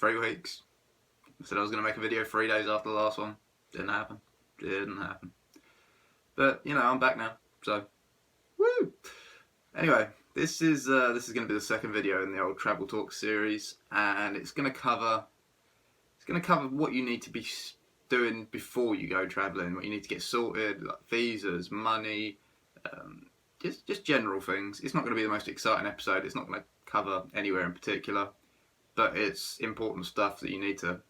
3 weeks. I said I was going to make a video 3 days after the last one. Didn't happen. But, you know, I'm back now. So, woo! Anyway, this is going to be the second video in the old Travel Talk series. And it's going to cover what you need to be doing before you go travelling. What you need to get sorted, like visas, money, just general things. It's not going to be the most exciting episode. It's not going to cover anywhere in particular. But it's important stuff that you need to,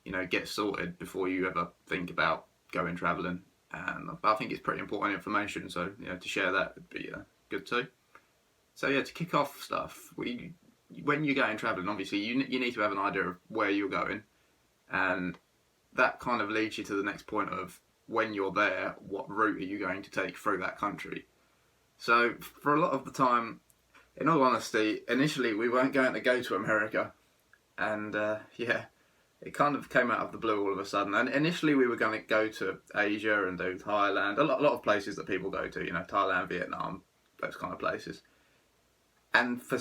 you know, get sorted before you ever think about going travelling. And I think it's pretty important information, so, you know, to share that would be good too. So yeah, to kick off stuff, when you're going travelling, obviously you need to have an idea of where you're going, and that kind of leads you to the next point of when you're there, what route are you going to take through that country? So for a lot of the time, in all honesty, initially we weren't going to go to America. And it kind of came out of the blue all of a sudden. And initially we were going to go to Asia and do Thailand, a lot of places that people go to, you know, Thailand, Vietnam, those kind of places. And for,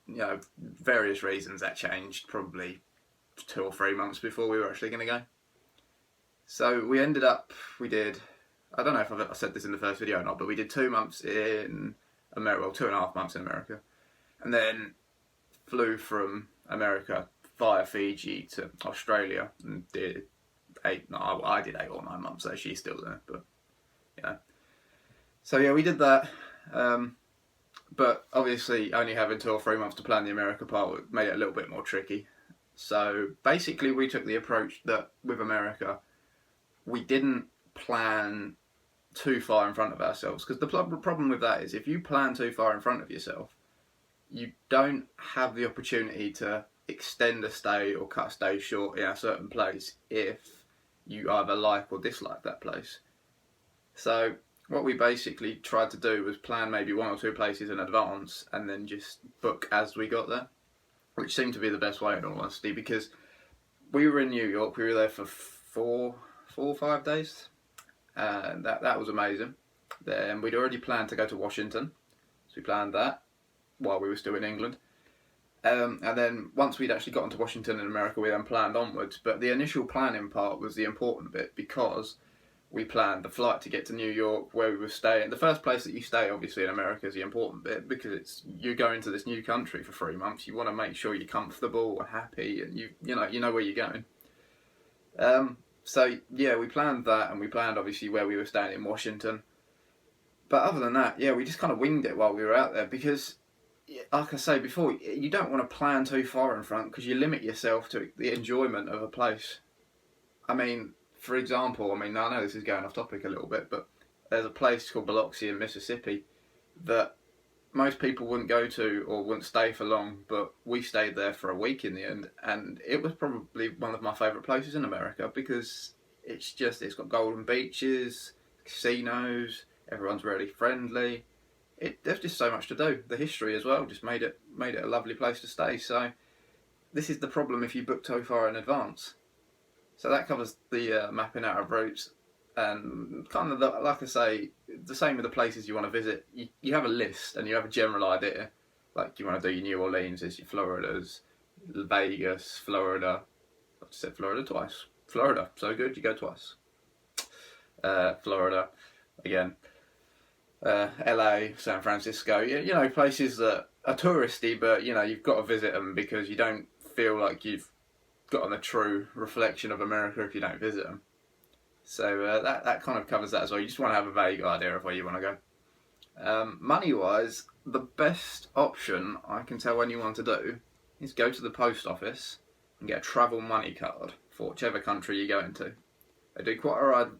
you know, various reasons that changed probably 2 or 3 months before we were actually going to go. So we ended up, I don't know if I said this in the first video or not, but we did 2 months in America, well, 2.5 months in America. And then flew from America via Fiji to Australia and did I did 8 or 9 months there. She's still there, but yeah. So yeah, we did that. But obviously only having 2 or 3 months to plan the America part made it a little bit more tricky. So basically we took the approach that with America, we didn't plan too far in front of ourselves, because the problem with that is if you plan too far in front of yourself, you don't have the opportunity to extend a stay or cut a stay short in a certain place if you either like or dislike that place. So what we basically tried to do was plan maybe 1 or 2 places in advance and then just book as we got there, which seemed to be the best way in all honesty, because we were in New York, we were there for 4 or 5 days, and that was amazing. Then we'd already planned to go to Washington, so we planned that while we were still in England. And then once we'd actually gotten to Washington in America, we then planned onwards. But the initial planning part was the important bit, because we planned the flight to get to New York, where we were staying. The first place that you stay, obviously, in America is the important bit, because you're going to this new country for 3 months. You want to make sure you're comfortable and happy, and you know where you're going. So yeah, we planned that, and we planned obviously where we were staying in Washington. But other than that, yeah, we just kind of winged it while we were out there, because, like I say before, you don't want to plan too far in front, because you limit yourself to the enjoyment of a place. I mean, for example, I know this is going off topic a little bit, but there's a place called Biloxi in Mississippi that most people wouldn't go to or wouldn't stay for long, but we stayed there for a week in the end, and it was probably one of my favourite places in America, because it's got golden beaches, casinos, everyone's really friendly. There's just so much to do. The history as well just made it a lovely place to stay. So this is the problem if you book too far in advance. So that covers the mapping out of routes, and kind of like I say, the same with the places you want to visit. You have a list and you have a general idea. Like, you want to do your New Orleans, your Floridas, Vegas, Florida. I just said Florida twice. Florida, so good, you go twice. Florida, again. LA, San Francisco, you know, places that are touristy, but, you know, you've got to visit them, because you don't feel like you've gotten a true reflection of America if you don't visit them. So that kind of covers that as well. You just want to have a vague idea of where you want to go. Money-wise, the best option I can tell anyone to do is go to the post office and get a travel money card for whichever country you go into. They do quite a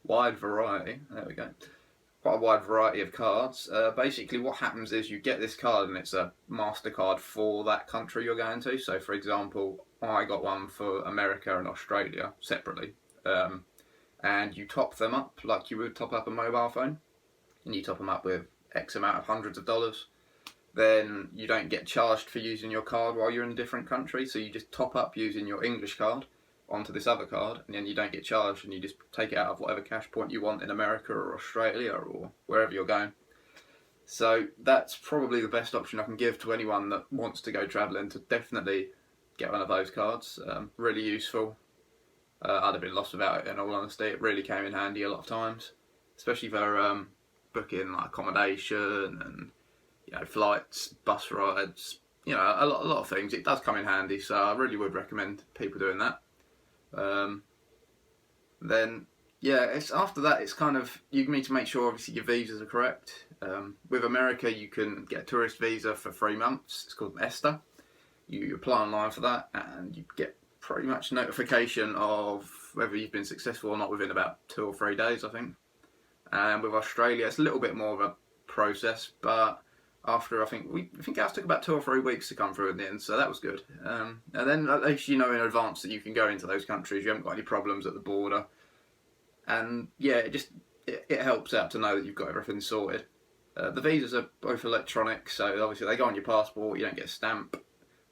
wide variety, there we go, quite a wide variety of cards. Basically what happens is you get this card, and it's a MasterCard for that country you're going to. So for example, I got one for America and Australia separately, and you top them up like you would top up a mobile phone, and you top them up with X amount of hundreds of dollars. Then you don't get charged for using your card while you're in a different country, so you just top up using your English card onto this other card, and then you don't get charged, and you just take it out of whatever cash point you want in America or Australia or wherever you're going. So that's probably the best option I can give to anyone that wants to go travelling, to definitely get one of those cards. Really useful. I'd have been lost without it, in all honesty. It really came in handy a lot of times, especially for booking like accommodation and flights, bus rides, a lot of things. It does come in handy, so I really would recommend people doing that. Then it's after that. It's kind of, you need to make sure obviously your visas are correct. With America, you can get a tourist visa for 3 months. It's called ESTA. You apply online for that, and you get pretty much notification of whether you've been successful or not within about 2 or 3 days, I think. And with Australia, it's a little bit more of a process, but after I think ours took about 2 or 3 weeks to come through in the end, so that was good. And then at least you know in advance that you can go into those countries. You haven't got any problems at the border, and it helps out to know that you've got everything sorted. The visas are both electronic, so obviously they go on your passport. You don't get a stamp,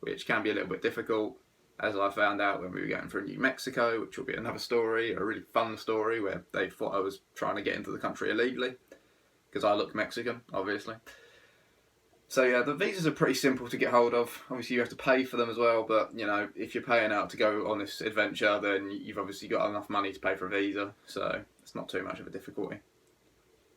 which can be a little bit difficult, as I found out when we were going through New Mexico, which will be another story, a really fun story, where they thought I was trying to get into the country illegally, because I look Mexican, obviously. So yeah, the visas are pretty simple to get hold of. Obviously you have to pay for them as well, but if you're paying out to go on this adventure, then you've obviously got enough money to pay for a visa, so it's not too much of a difficulty.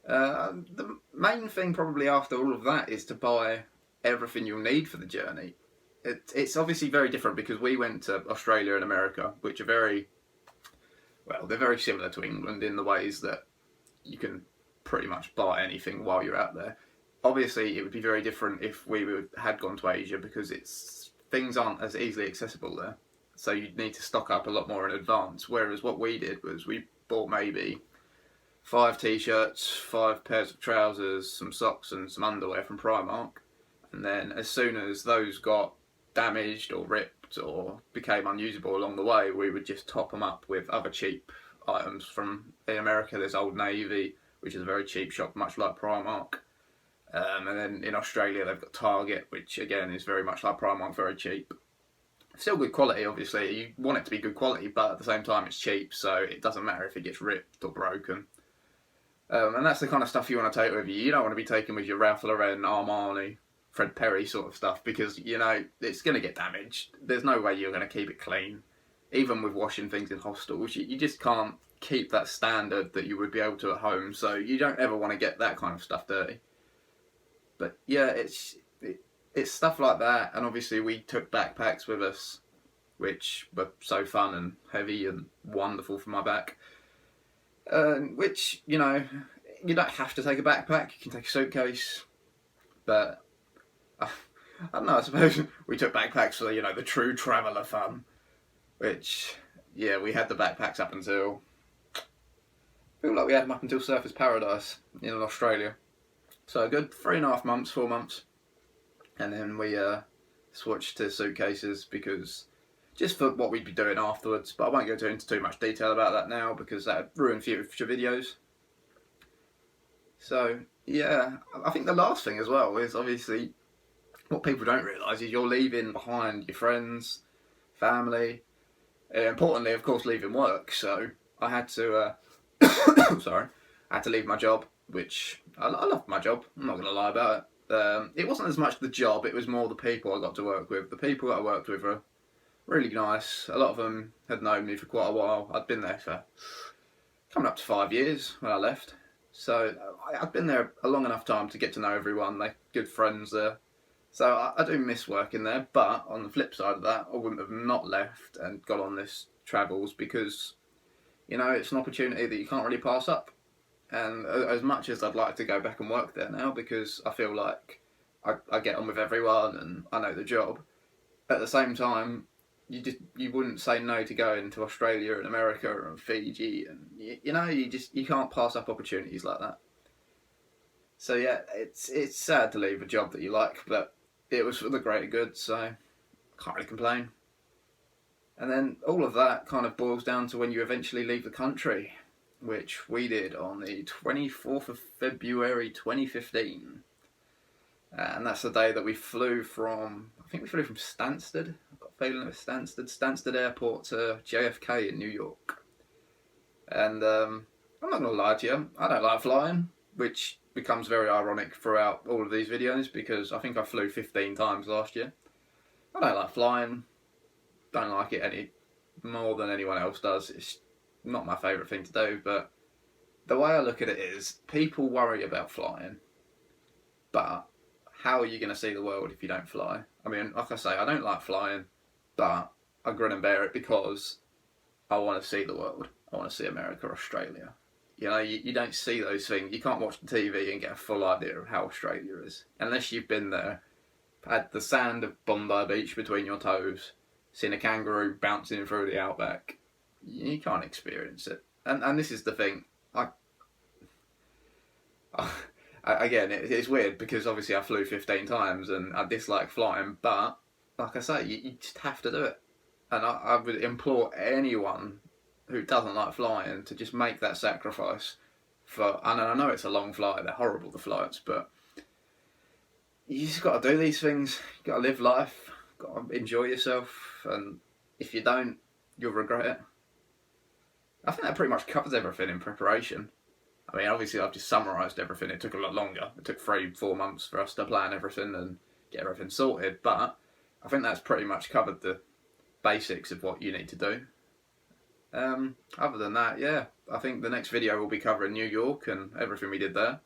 The main thing probably after all of that is to buy everything you'll need for the journey. It's obviously very different, because we went to Australia and America, which are they're very similar to England in the ways that you can pretty much buy anything while you're out there. Obviously, it would be very different if we had gone to Asia, because things aren't as easily accessible there. So you'd need to stock up a lot more in advance. Whereas what we did was we bought maybe 5 t-shirts, 5 pairs of trousers, some socks and some underwear from Primark. And then as soon as those got damaged or ripped or became unusable along the way, we would just top them up with other cheap items from, in America there's Old Navy, which is a very cheap shop, much like Primark. And then in Australia they've got Target, which again is very much like Primark, very cheap. Still good quality, obviously. You want it to be good quality, but at the same time it's cheap, so it doesn't matter if it gets ripped or broken. And that's the kind of stuff you want to take with you. You don't want to be taking with your Ralph Lauren, Armani, Fred Perry sort of stuff, because it's going to get damaged. There's no way you're going to keep it clean. Even with washing things in hostels, you just can't keep that standard that you would be able to at home, so you don't ever want to get that kind of stuff dirty. But yeah, it's stuff like that, and obviously we took backpacks with us, which were so fun and heavy and wonderful for my back. Which, you don't have to take a backpack, you can take a suitcase, but I don't know, I suppose we took backpacks for, the true traveller fun, which, yeah, we had the backpacks up until, I feel like we had them up until Surfers Paradise in Australia. So a good 3.5 months, 4 months, and then we switched to suitcases, because just for what we'd be doing afterwards, but I won't go into too much detail about that now, because that would ruin future videos. So yeah, I think the last thing as well is obviously what people don't realise is you're leaving behind your friends, family, importantly of course leaving work. So I had to I had to leave my job, which I loved my job, I'm not going to lie about it. It wasn't as much the job, it was more the people I got to work with. The people that I worked with were really nice. A lot of them had known me for quite a while. I'd been there for coming up to 5 years when I left. So I'd been there a long enough time to get to know everyone. They're good friends there. So I do miss working there, but on the flip side of that, I wouldn't have not left and got on this travels, because, it's an opportunity that you can't really pass up. And as much as I'd like to go back and work there now, because I feel like I get on with everyone and I know the job, at the same time, you wouldn't say no to going to Australia and America and Fiji, and you can't pass up opportunities like that. So yeah, it's sad to leave a job that you like, but it was for the greater good, so I can't really complain. And then all of that kind of boils down to when you eventually leave the country, which we did on the 24th of February 2015. And that's the day that we flew from, I think we flew from Stansted. I've got a feeling it was Stansted Airport to JFK in New York. And I'm not going to lie to you, I don't like flying. which becomes very ironic throughout all of these videos because I think I flew 15 times last year. I don't like flying, don't like it any more than anyone else does. It's not my favourite thing to do, but the way I look at it is people worry about flying, but how are you going to see the world if you don't fly? I mean, like I say, I don't like flying, but I grin and bear it because I want to see the world. I want to see America, Australia. You know, you don't see those things. You can't watch the TV and get a full idea of how Australia is. Unless you've been there, had the sand of Bondi Beach between your toes, seen a kangaroo bouncing through the outback, you can't experience it. And this is the thing. Again, it's weird because obviously I flew 15 times and I dislike flying, but like I say, you just have to do it. And I would implore anyone who doesn't like flying to just make that sacrifice. And I know it's a long flight, they're horrible, the flights, but you just got to do these things. You got to live life, got to enjoy yourself, and if you don't, you'll regret it. I think that pretty much covers everything in preparation. I mean, obviously I've just summarised everything. It took a lot longer. It took 3-4 months for us to plan everything and get everything sorted, but I think that's pretty much covered the basics of what you need to do. Other than that, yeah, I think the next video will be covering New York and everything we did there.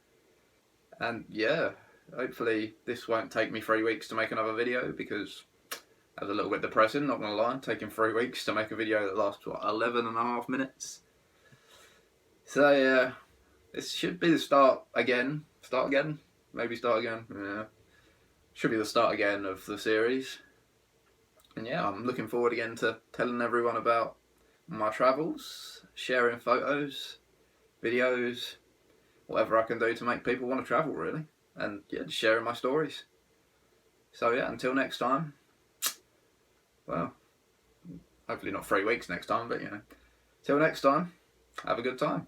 And yeah, hopefully this won't take me 3 weeks to make another video because that was a little bit depressing, not gonna lie, taking 3 weeks to make a video that lasts, 11.5 minutes. So yeah, this should be the start again. Maybe start again, yeah. Should be the start again of the series. And yeah, I'm looking forward again to telling everyone about my travels, sharing photos, videos, whatever I can do to make people want to travel, really. And yeah, just sharing my stories. So yeah, until next time, well, hopefully not 3 weeks next time, but you know, till next time, have a good time.